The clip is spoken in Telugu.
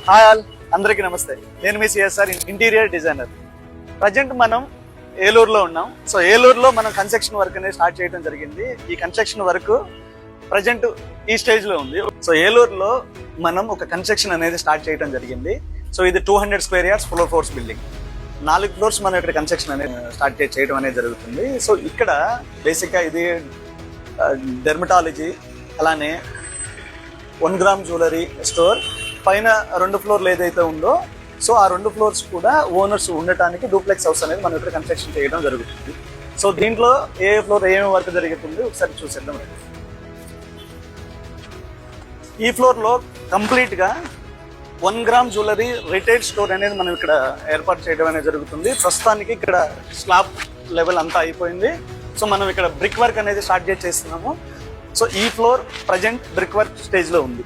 హాయ్ ఆల్, అందరికీ నమస్తే. నేను మీ సిఎస్ఆర్ ఇంటీరియర్ డిజైనర్. ప్రజెంట్ మనం ఏలూరులో ఉన్నాం. సో ఏలూరులో మనం కన్స్ట్రక్షన్ వర్క్ అనేది స్టార్ట్ చేయడం జరిగింది. ఈ కన్స్ట్రక్షన్ వర్క్ ప్రజెంట్ ఈ స్టేజ్ లో ఉంది. సో ఏలూరులో మనం ఒక కన్స్ట్రక్షన్ అనేది స్టార్ట్ చేయడం జరిగింది. సో ఇది 200 square yards 4 floors building. 4 floors మనం ఇక్కడ కన్స్ట్రక్షన్ అనేది స్టార్ట్ చేయడం అనేది జరుగుతుంది. సో ఇక్కడ బేసిక్గా ఇది డెర్మటాలజీ, అలానే 1 గ్రామ్ జ్యువెలరీ స్టోర్, పైన 2 ఫ్లోర్లు ఏదైతే ఉందో సో ఆ 2 ఫ్లోర్స్ కూడా ఓనర్స్ ఉండటానికి డూప్లెక్స్ హౌస్ అనేది మనం ఇక్కడ కన్స్ట్రక్షన్ చేయడం జరుగుతుంది. సో దీంట్లో ఏ ఫ్లోర్ ఏమేమి వర్క్ జరుగుతుంది ఒకసారి చూసేద్దాం. ఈ ఫ్లోర్లో కంప్లీట్గా 1 గ్రామ్ జ్యువెలరీ రిటైల్ స్టోర్ అనేది మనం ఇక్కడ ఏర్పాటు చేయడం అనేది జరుగుతుంది. ప్రస్తుతానికి ఇక్కడ స్లాబ్ లెవెల్ అంతా అయిపోయింది. సో మనం ఇక్కడ బ్రిక్ వర్క్ అనేది స్టార్ట్ చేస్తున్నాము. సో ఈ ఫ్లోర్ ప్రజెంట్ బ్రిక్ వర్క్ స్టేజ్లో ఉంది.